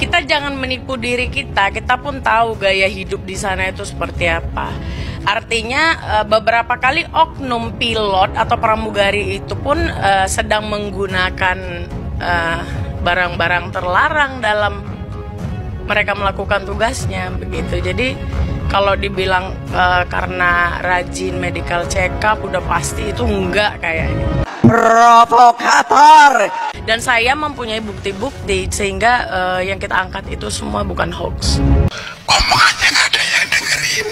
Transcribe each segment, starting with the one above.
kita jangan menipu diri kita. Kita pun tahu gaya hidup di sana itu seperti apa. Artinya beberapa kali oknum pilot atau pramugari itu pun sedang menggunakan barang-barang terlarang dalam mereka melakukan tugasnya begitu. Jadi kalau dibilang karena rajin medical check up udah pasti itu enggak kayaknya. Provokator. Dan saya mempunyai bukti-bukti sehingga yang kita angkat itu semua bukan hoax. Omongannya nggak ada yang dengerin.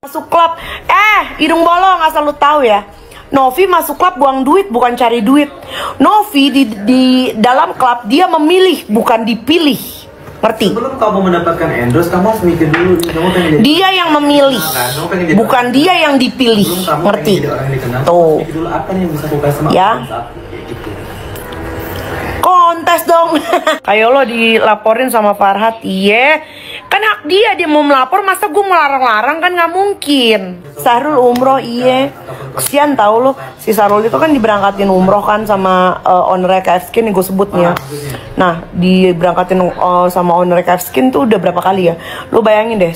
Masuk klub, hidung bolong, asal lu tahu ya. Novi masuk klub buang duit, bukan cari duit. Novi di dalam klub dia memilih, bukan dipilih. Ngerti? Sebelum kamu mendapatkan endorse, kamu harus mikir dulu. Dia yang memilih, bukan dia yang dipilih. Ngerti? Tuh. Dulu apa yang bisa aku kasih sama ya. Kontes dong. Kayak lo dilaporin sama Farhad, iya. Kan hak dia mau melapor, masa gue melarang-larang, kan nggak mungkin. Sahrul umroh, iya. Kesian tau lo, si Sahrul itu kan diberangkatin umroh kan sama owner KF Skin nih gue sebutnya. Nah, diberangkatin sama owner KF Skin tuh udah berapa kali ya? Lo bayangin deh,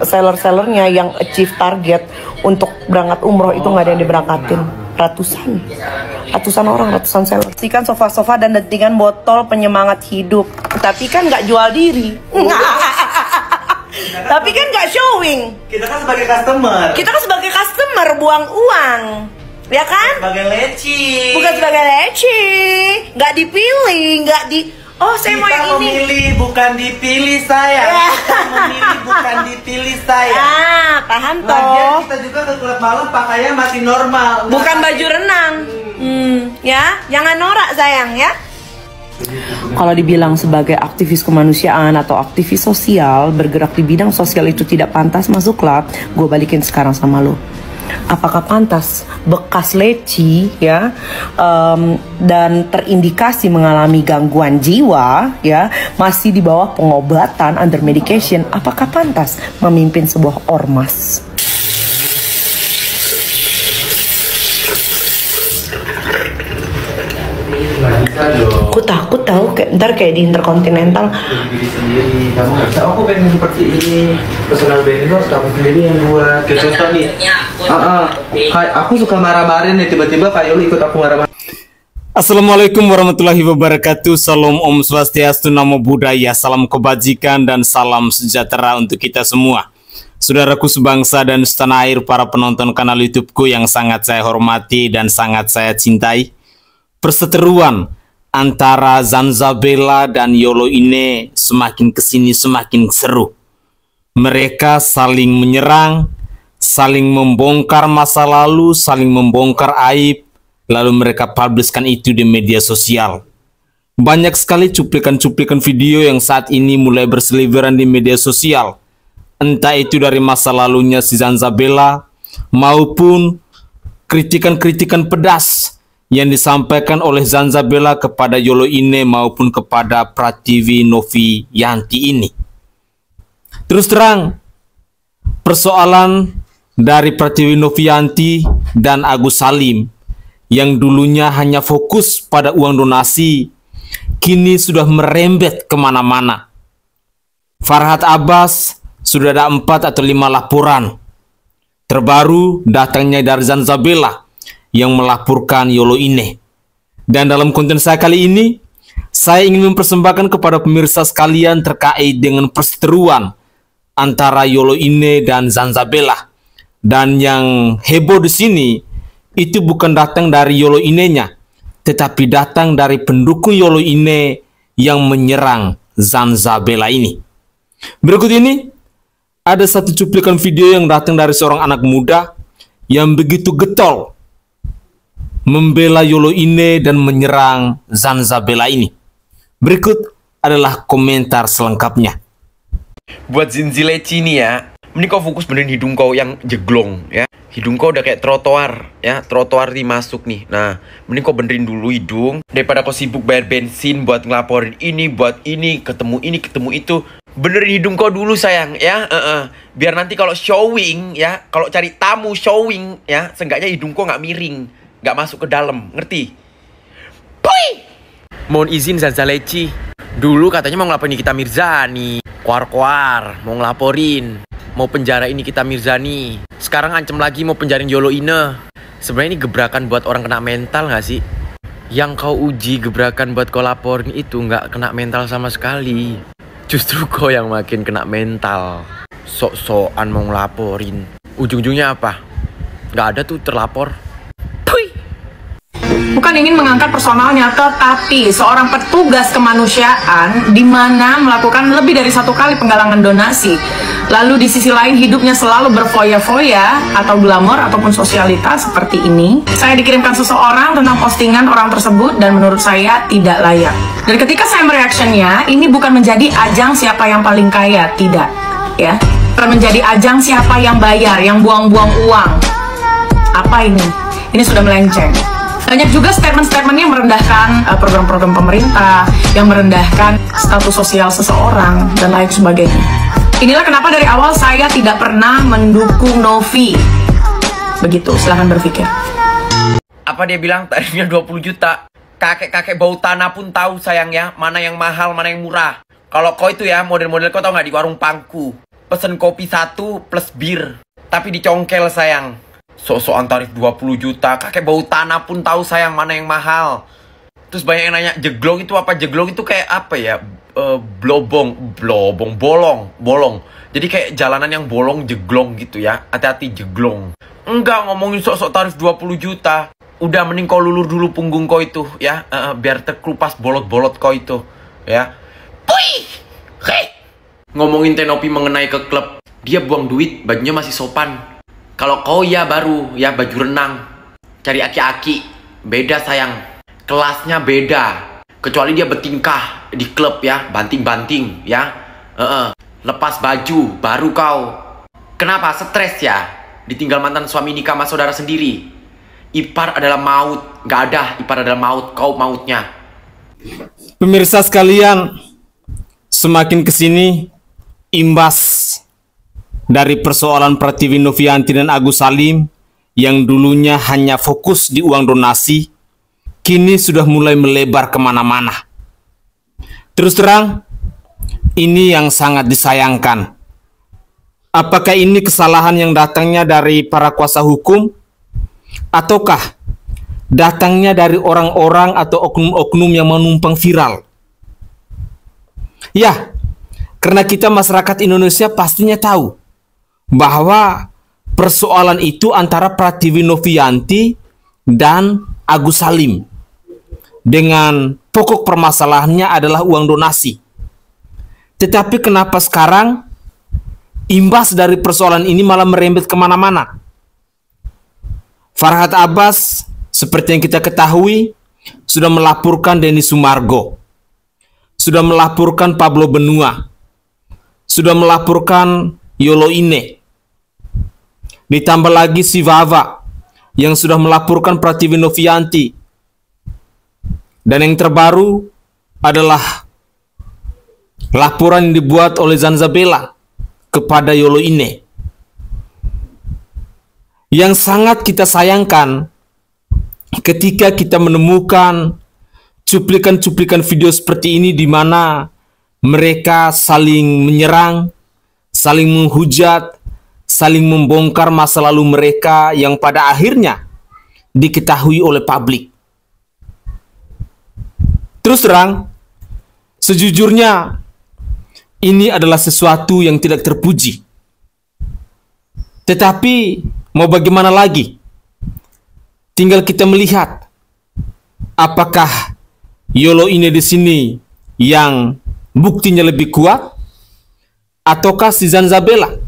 seller-sellernya yang achieve target untuk berangkat umroh itu nggak ada yang diberangkatin. Ratusan orang, ratusan seller. Pastikan sofa-sofa dan dentingan botol penyemangat hidup. Tapi kan nggak jual diri. Tapi kan nggak showing. Kita kan sebagai customer. Buang uang, ya kan? Sebagai leci. Bukan sebagai leci. Nggak dipilih, nggak di. Oh, saya mau yang ini. Kita memilih bukan dipilih saya. Kita memilih bukan dipilih saya. Paham toh. Lagian kita juga ke klub malam pakainya masih normal. Bukan baju renang. Ya, jangan norak sayang ya. Kalau dibilang sebagai aktivis kemanusiaan atau aktivis sosial bergerak di bidang sosial itu tidak pantas masuk klub, gue balikin sekarang sama lo. Apakah pantas bekas leci ya dan terindikasi mengalami gangguan jiwa ya masih di bawah pengobatan under medication, apakah pantas memimpin sebuah ormas? Aku takut tahu ntar kayak di Intercontinental. Diri sendiri, kamu nggak bisa. Aku pengen seperti ini. Personal brand itu harus kamu sendiri yang buat. Kayak contoh nih. Kayak aku suka marah-marahin nih, tiba-tiba kayak lu ikut aku marah-marah. Assalamualaikum warahmatullahi wabarakatuh. Salam Om Swastiastu, Namo Buddhaya, salam kebajikan dan salam sejahtera untuk kita semua. Saudaraku sebangsa dan setanah air, para penonton kanal YouTubeku yang sangat saya hormati dan sangat saya cintai. Perseteruan antara Zanzabela dan Yolo ini semakin kesini semakin seru. Mereka saling menyerang, saling membongkar masa lalu, saling membongkar aib, lalu mereka publiskan itu di media sosial. Banyak sekali cuplikan-cuplikan video yang saat ini mulai berseliweran di media sosial. Entah itu dari masa lalunya si Zanzabela maupun kritikan-kritikan pedas yang disampaikan oleh Zanzabela kepada Yolo Ine maupun kepada Pratiwi Novi Yanti ini. Terus terang, persoalan dari Pratiwi Novi Yanti dan Agus Salim yang dulunya hanya fokus pada uang donasi, kini sudah merembet kemana-mana. Farhad Abbas sudah ada 4 atau 5 laporan. Terbaru datangnya dari Zanzabela yang melaporkan Yolo Ine. Dan dalam konten saya kali ini, saya ingin mempersembahkan kepada pemirsa sekalian terkait dengan perseteruan antara Yolo Ine dan Zanzabela. Dan yang heboh di sini itu bukan datang dari Yolo Ine-nya, tetapi datang dari pendukung Yolo Ine yang menyerang Zanzabela ini. Berikut ini ada satu cuplikan video yang datang dari seorang anak muda yang begitu getol membela Yolo Ine dan menyerang Zanzabela ini. Berikut adalah komentar selengkapnya. Buat Zinzileci ini ya, mending kau fokus benerin hidung kau yang jeglong ya. Hidung kau udah kayak trotoar ya, trotoar dimasuk nih. Nah, mending kau benerin dulu hidung daripada kau sibuk bayar bensin buat ngelaporin ini, buat ini, ketemu itu. Benerin hidung kau dulu sayang ya. Biar nanti kalau showing ya, kalau cari tamu showing ya, seenggaknya hidung kau nggak miring, nggak masuk ke dalam, ngerti? Mohon izin Zazaleci. Dulu katanya mau ngelaporin Nikita Mirzani. Kuar-kuar, mau ngelaporin. Mau penjara ini Nikita Mirzani. Sekarang ancam lagi mau penjarain Yolo Ine. Sebenarnya ini gebrakan buat orang kena mental gak sih? Yang kau uji gebrakan buat kau laporin itu gak kena mental sama sekali. Justru kau yang makin kena mental. Sok-sokan mau ngelaporin. Ujung-ujungnya apa? Gak ada tuh terlapor. Bukan ingin mengangkat personalnya, tetapi seorang petugas kemanusiaan di mana melakukan lebih dari 1 kali penggalangan donasi. Lalu di sisi lain hidupnya selalu berfoya-foya atau glamor ataupun sosialitas seperti ini. Saya dikirimkan seseorang tentang postingan orang tersebut dan menurut saya tidak layak. Dan ketika saya mereactionnya, ini bukan menjadi ajang siapa yang paling kaya, tidak. Ya, bukan menjadi ajang siapa yang bayar, yang buang-buang uang. Apa ini? Ini sudah melenceng. Banyak juga statement-statement yang merendahkan program-program pemerintah, yang merendahkan status sosial seseorang, dan lain sebagainya. Inilah kenapa dari awal saya tidak pernah mendukung Novi. Begitu, silahkan berpikir. Apa dia bilang tarifnya 20 juta? Kakek-kakek bau tanah pun tahu sayang ya, mana yang mahal, mana yang murah. Kalau kau itu ya, model-model kau tau nggak di warung pangku. Pesen kopi 1 plus bir, tapi dicongkel sayang. Sok-sokan tarif 20 juta, kakek bau tanah pun tahu sayang mana yang mahal. Terus banyak yang nanya, jeglong itu apa? Jeglong itu kayak apa ya? Bolong. Jadi kayak jalanan yang bolong, jeglong gitu ya. Hati-hati jeglong. Enggak ngomongin sok-sok tarif 20 juta. Udah mending kau lulur dulu punggung kau itu ya. Biar terkelupas bolot-bolot kau itu ya. Puih! Hei! Ngomongin Tenopi mengenai ke klub. Dia buang duit, bajunya masih sopan. Kalau kau ya baru, ya baju renang. Cari aki-aki. Beda sayang. Kelasnya beda. Kecuali dia bertingkah di klub ya. Banting-banting ya. Lepas baju, baru kau. Kenapa? Stres ya? Ditinggal mantan suami nikah sama saudara sendiri. Ipar adalah maut. Gak ada, ipar adalah maut. Kau mautnya. Pemirsa sekalian, semakin kesini imbas dari persoalan Pratiwi Novianti dan Agus Salim yang dulunya hanya fokus di uang donasi, kini sudah mulai melebar kemana-mana. Terus terang, ini yang sangat disayangkan. Apakah ini kesalahan yang datangnya dari para kuasa hukum? Ataukah datangnya dari orang-orang atau oknum-oknum yang menumpang viral? Ya, karena kita masyarakat Indonesia pastinya tahu bahwa persoalan itu antara Pratiwi Novianti dan Agus Salim. Dengan pokok permasalahannya adalah uang donasi. Tetapi kenapa sekarang imbas dari persoalan ini malah merembet kemana-mana? Farhad Abbas, seperti yang kita ketahui, sudah melaporkan Denny Sumargo, sudah melaporkan Pablo Benua, sudah melaporkan Yolo Ine. Ditambah lagi si Vava yang sudah melaporkan Pratiwi Novianti. Dan yang terbaru adalah laporan yang dibuat oleh Zanzabela kepada Yolo Ine. Yang sangat kita sayangkan ketika kita menemukan cuplikan-cuplikan video seperti ini di mana mereka saling menyerang, saling menghujat, saling membongkar masa lalu mereka yang pada akhirnya diketahui oleh publik. Terus terang, sejujurnya ini adalah sesuatu yang tidak terpuji. Tetapi mau bagaimana lagi? Tinggal kita melihat apakah Yolo Ine di sini yang buktinya lebih kuat ataukah si Zanzabela.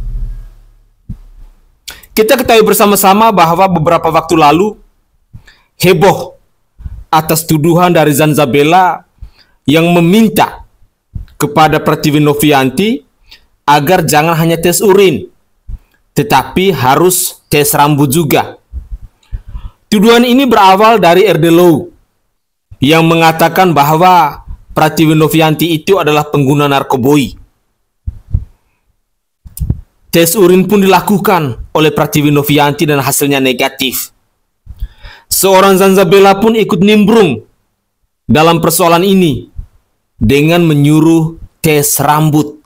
Kita ketahui bersama-sama bahwa beberapa waktu lalu heboh atas tuduhan dari Zanzabela yang meminta kepada Pratiwi Novianti agar jangan hanya tes urin, tetapi harus tes rambut juga. Tuduhan ini berawal dari RD Law yang mengatakan bahwa Pratiwi Novianti itu adalah pengguna narkoboi. Tes urin pun dilakukan oleh Pratiwi Novianti dan hasilnya negatif. Seorang Zanzabela pun ikut nimbrung dalam persoalan ini dengan menyuruh tes rambut.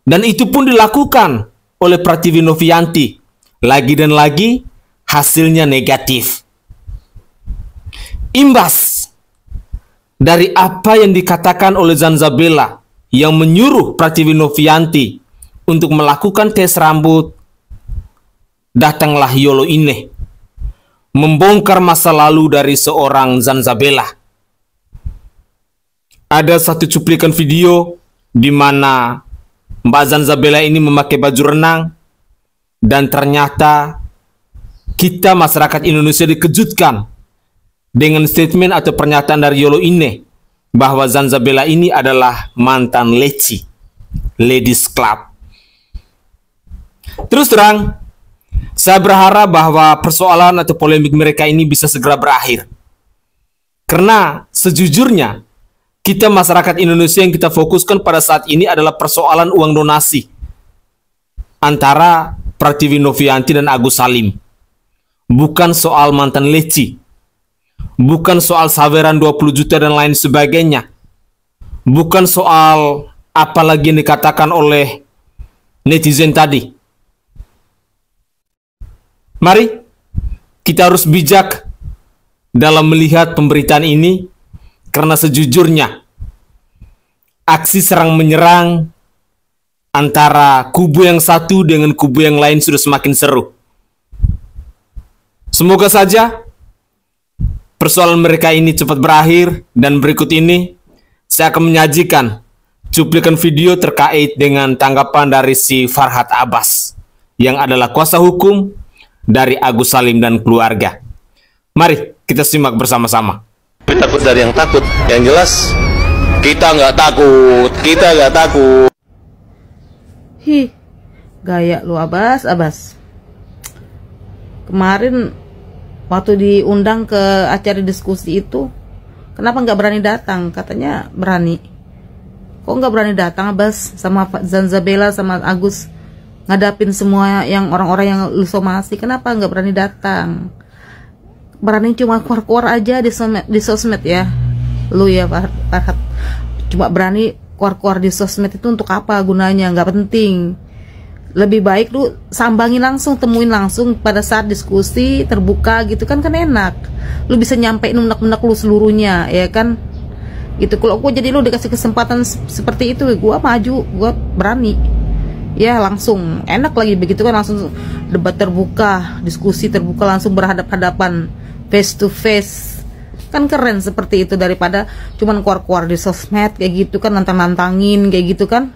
Dan itu pun dilakukan oleh Pratiwi Novianti. Lagi dan lagi hasilnya negatif. Imbas dari apa yang dikatakan oleh Zanzabela yang menyuruh Pratiwi Novianti untuk melakukan tes rambut, datanglah Yolo Ine membongkar masa lalu dari seorang Zanzabela. Ada satu cuplikan video di mana Mbak Zanzabela ini memakai baju renang, dan ternyata kita masyarakat Indonesia dikejutkan dengan statement atau pernyataan dari Yolo Ine bahwa Zanzabela ini adalah mantan leci, ladies club. Terus terang, saya berharap bahwa persoalan atau polemik mereka ini bisa segera berakhir. Karena sejujurnya, kita masyarakat Indonesia yang kita fokuskan pada saat ini adalah persoalan uang donasi antara Pratiwi Novianti dan Agus Salim. Bukan soal mantan leci. Bukan soal saweran 20 juta dan lain sebagainya. Bukan soal apa lagi yang dikatakan oleh netizen tadi. Mari kita harus bijak dalam melihat pemberitaan ini, karena sejujurnya aksi serang menyerang antara kubu yang satu dengan kubu yang lain sudah semakin seru. Semoga saja persoalan mereka ini cepat berakhir, dan berikut ini saya akan menyajikan cuplikan video terkait dengan tanggapan dari si Farhad Abbas yang adalah kuasa hukum dari Agus Salim dan keluarga. Mari kita simak bersama-sama. Takut dari yang takut, yang jelas kita nggak takut, Hi, gaya lu Abbas. Kemarin waktu diundang ke acara diskusi itu, kenapa nggak berani datang? Katanya berani. Kok nggak berani datang Abbas sama Zanzabela sama Agus ngadapin semua yang orang-orang yang lu somasi? Kenapa nggak berani datang? Berani cuma keluar-keluar aja di sosmed ya, lu ya Farhad. Cuma berani keluar-keluar di sosmed itu untuk apa gunanya? Nggak penting. Lebih baik lu sambangin langsung, temuin langsung pada saat diskusi terbuka gitu kan enak. Lu bisa nyampein unek-unek lu seluruhnya, ya kan? Gitu. Kalau gue jadi lu dikasih kesempatan seperti itu, gue maju, gue berani. Ya langsung, enak lagi begitu kan, langsung debat terbuka, diskusi terbuka, langsung berhadap-hadapan, face to face. Kan keren seperti itu daripada cuman keluar-keluar di sosmed kayak gitu kan, nantang-nantangin kayak gitu kan.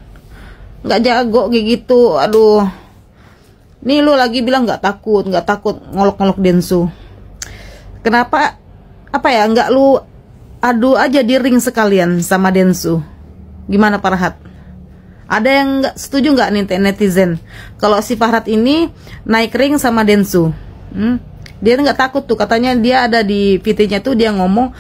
Nggak jago kayak gitu. Aduh. Nih lu lagi bilang nggak takut ngolok-ngolok Densu. Kenapa apa ya nggak lu adu aja di ring sekalian sama Densu? Gimana Farhad? Ada yang nggak setuju nggak nih netizen kalau si Farhad ini naik ring sama Densu? Dia nggak takut tuh, katanya dia ada di VT-nya tuh dia ngomong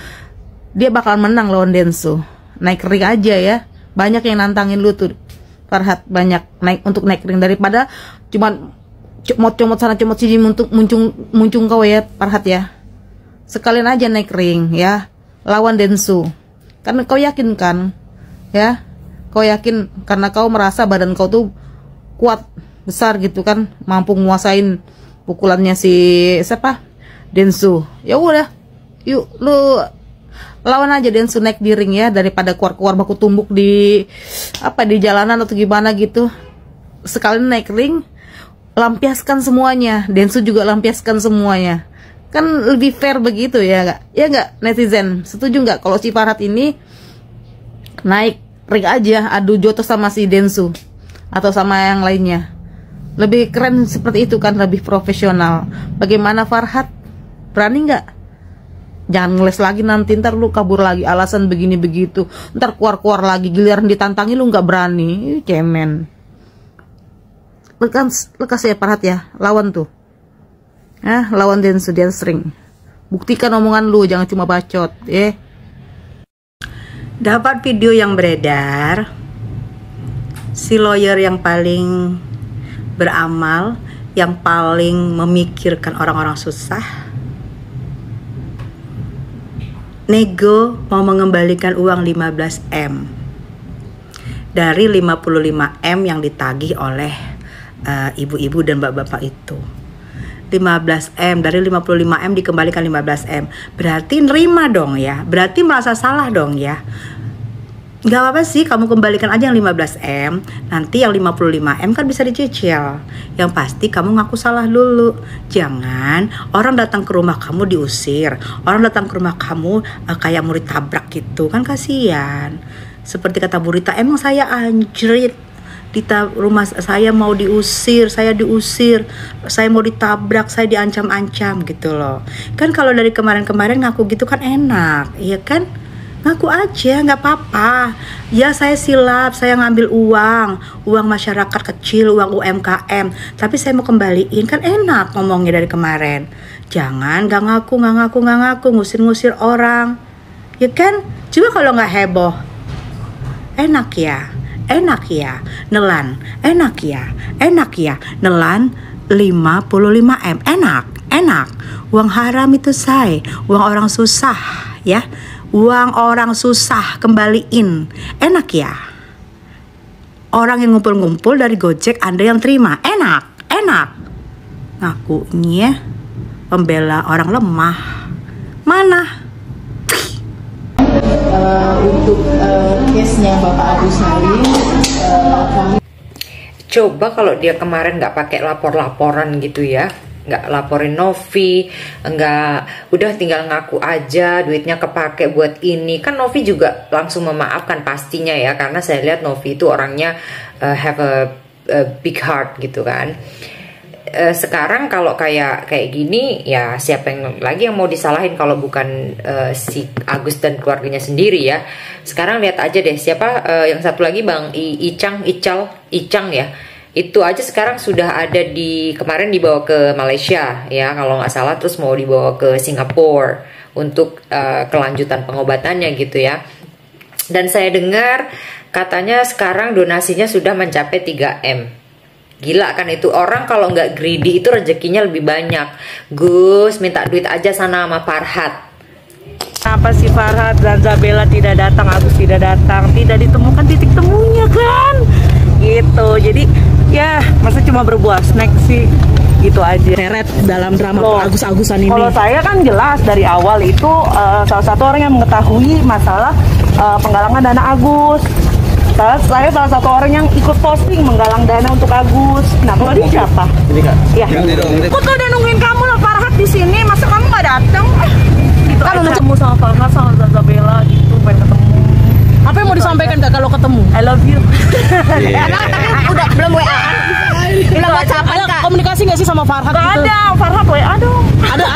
dia bakal menang lawan Densu. Naik ring aja ya. Banyak yang nantangin lu tuh Farhad, banyak untuk naik ring daripada cuman comot sana comot sini muncung kau ya Farhad ya. Sekalian aja naik ring ya lawan Densu. Karena kau yakin kan ya, kau yakin karena kau merasa badan kau tuh kuat besar gitu kan, mampu nguasain pukulannya si siapa Densu. Ya udah, yuk lu lawan aja Densu naik di ring ya, daripada keluar-keluar baku tumbuk di di jalanan atau gimana gitu. Sekalian naik ring, lampiaskan semuanya. Densu juga lampiaskan semuanya. Kan lebih fair begitu ya nggak? Ya nggak netizen? Setuju nggak kalau si Farhad ini naik ring aja adu jotos sama si Densu atau sama yang lainnya? Lebih keren seperti itu kan, lebih profesional. Bagaimana Farhad? Berani nggak? Jangan ngeles lagi nanti, ntar lu kabur lagi alasan begini begitu, ntar keluar lagi giliran ditantangi lu nggak berani. Cemen. Lekas ya Farhad ya, lawan tuh. Lawan Densu, dia sering. Buktikan omongan lu, jangan cuma bacot, ya. Dapat video yang beredar, si lawyer yang paling beramal, yang paling memikirkan orang-orang susah, nego mau mengembalikan uang 15M dari 55M yang ditagih oleh ibu-ibu dan bapak-bapak itu. 15M dari 55M dikembalikan 15M. Berarti nerima dong ya. Berarti merasa salah dong ya. Gak apa-apa sih, kamu kembalikan aja yang 15M. Nanti yang 55M kan bisa dicicil. Yang pasti kamu ngaku salah dulu. Jangan orang datang ke rumah kamu diusir. Orang datang ke rumah kamu kayak mau ditabrak gitu. Kan kasihan. Seperti kata Bu Rita, emang saya anjrit. Rumah saya mau diusir, saya diusir, saya mau ditabrak, saya diancam-ancam gitu loh. Kan kalau dari kemarin-kemarin ngaku gitu kan enak, iya kan? Ngaku aja, nggak apa-apa. Ya saya silap, saya ngambil uang masyarakat kecil, uang UMKM. Tapi saya mau kembaliin, kan enak ngomongnya dari kemarin. Jangan nggak ngaku, ngusir-ngusir orang, ya kan? Coba kalau nggak heboh, enak ya, nelan, enak ya, nelan 55M, enak. Uang haram itu uang orang susah ya. Uang orang susah kembaliin, enak ya. Orang yang ngumpul-ngumpul dari Gojek Anda yang terima, enak. Ngakunya pembela orang lemah. Mana? Untuk case-nya Bapak Agus Salim, coba kalau dia kemarin nggak pakai lapor-laporan gitu ya, nggak laporin Novi, nggak, udah tinggal ngaku aja duitnya kepake buat ini, kan Novi juga langsung memaafkan pastinya ya, karena saya lihat Novi itu orangnya have a big heart gitu kan. Sekarang kalau kayak gini ya, siapa yang mau disalahin kalau bukan si Agus dan keluarganya sendiri ya. Sekarang lihat aja deh siapa yang satu lagi Bang Icang ya. Itu aja sekarang sudah ada kemarin dibawa ke Malaysia ya kalau nggak salah, terus mau dibawa ke Singapura untuk kelanjutan pengobatannya gitu ya. Dan saya dengar katanya sekarang donasinya sudah mencapai 3M. Gila kan itu, orang kalau nggak greedy itu rezekinya lebih banyak. Gus minta duit aja sana sama Farhat. Kenapa si Farhat dan Zabela tidak datang, Agus tidak datang, tidak ditemukan titik temunya kan? Gitu, jadi ya masa cuma berbuah snack sih, gitu aja. Seret dalam drama Agus-Agusan ini. Kalau saya kan jelas dari awal itu salah satu orang yang mengetahui masalah penggalangan dana Agus. Saya salah satu orang yang ikut posting menggalang dana untuk Agus. Nah, kalau dia siapa? Ini Kak. Iya. Aku tuh udah nungguin kamu loh Farhat di sini, masa kamu nggak datang? Gitu kan udah ketemu sama Farhat sama Zabela gitu, pengen ketemu. Apa yang mau disampaikan Kak kalau ketemu? I love you. Tapi udah belum WA-an. Belum WhatsApp-an Kak. Komunikasi nggak sih sama Farhat? Gak ada, Farhat WA dong. Ada.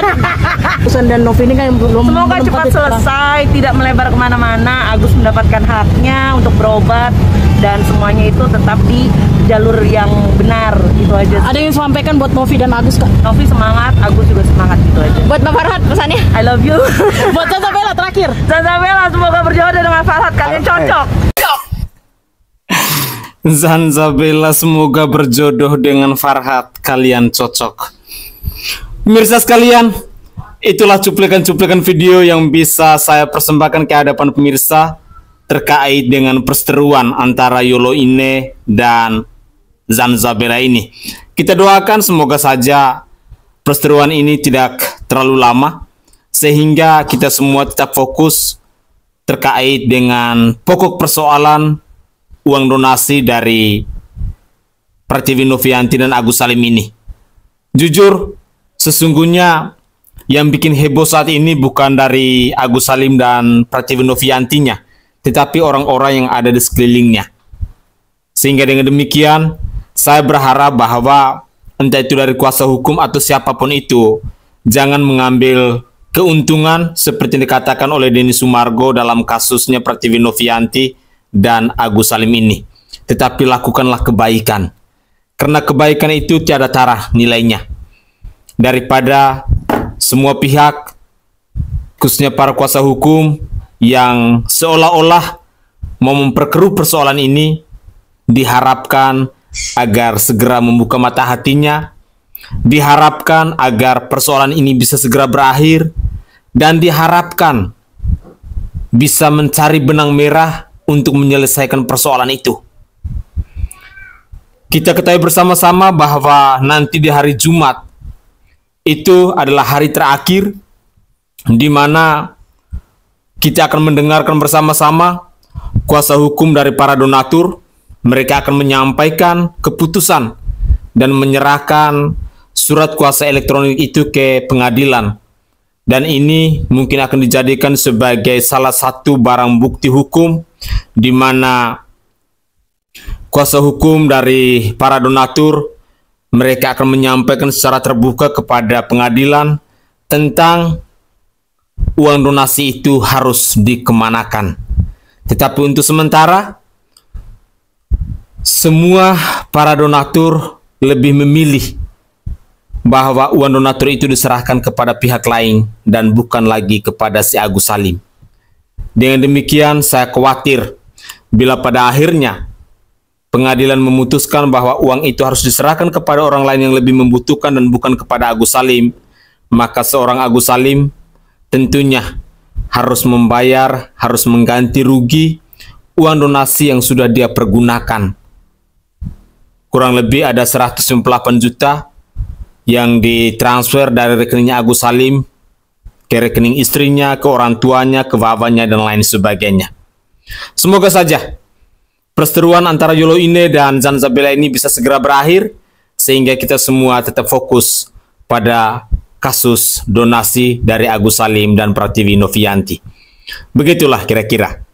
Usan dan Novi ini kan belum. Semoga cepat selesai, tidak melebar kemana-mana. Agus mendapatkan haknya untuk berobat dan semuanya itu tetap di jalur yang benar, itu aja. Ada yang sampaikan buat Novi dan Agus Kak? Novi semangat, Agus juga semangat, gitu aja. Buat Mbak Farhat pesannya? I love you. Buat Zabela terakhir. Zabela semoga berjodoh dengan Farhat, kalian cocok. Zabela semoga berjodoh dengan Farhat, kalian cocok. Pemirsa sekalian, itulah cuplikan-cuplikan video yang bisa saya persembahkan ke hadapan pemirsa terkait dengan perseteruan antara Yolo Ine dan Zabela ini. Kita doakan semoga saja perseteruan ini tidak terlalu lama sehingga kita semua tetap fokus terkait dengan pokok persoalan uang donasi dari Pratiwi Novianti dan Agus Salim ini. Jujur, sesungguhnya yang bikin heboh saat ini bukan dari Agus Salim dan Pratiwi Noviantinya, tetapi orang-orang yang ada di sekelilingnya. Sehingga dengan demikian, saya berharap bahwa entah itu dari kuasa hukum atau siapapun itu, jangan mengambil keuntungan seperti yang dikatakan oleh Denny Sumargo dalam kasusnya Pratiwi Novianti dan Agus Salim ini. Tetapi lakukanlah kebaikan, karena kebaikan itu tiada tara nilainya. Daripada semua pihak, khususnya para kuasa hukum yang seolah-olah mau memperkeruh persoalan ini, diharapkan agar segera membuka mata hatinya, diharapkan agar persoalan ini bisa segera berakhir, dan diharapkan bisa mencari benang merah untuk menyelesaikan persoalan itu. Kita ketahui bersama-sama bahwa nanti di hari Jumat itu adalah hari terakhir di mana kita akan mendengarkan bersama-sama kuasa hukum dari para donatur. Mereka akan menyampaikan keputusan dan menyerahkan surat kuasa elektronik itu ke pengadilan. Dan ini mungkin akan dijadikan sebagai salah satu barang bukti hukum di mana kuasa hukum dari para donatur mereka akan menyampaikan secara terbuka kepada pengadilan tentang uang donasi itu harus dikemanakan. Tetapi untuk sementara, semua para donatur lebih memilih bahwa uang donatur itu diserahkan kepada pihak lain dan bukan lagi kepada si Agus Salim. Dengan demikian, saya khawatir bila pada akhirnya pengadilan memutuskan bahwa uang itu harus diserahkan kepada orang lain yang lebih membutuhkan dan bukan kepada Agus Salim, maka seorang Agus Salim tentunya harus membayar, harus mengganti rugi uang donasi yang sudah dia pergunakan. Kurang lebih ada 198 juta yang ditransfer dari rekeningnya Agus Salim ke rekening istrinya, ke orang tuanya, ke babanya, dan lain sebagainya. Semoga saja perseteruan antara Yolo Ine dan Zanzabela ini bisa segera berakhir, sehingga kita semua tetap fokus pada kasus donasi dari Agus Salim dan Pratiwi Novianti. Begitulah kira-kira.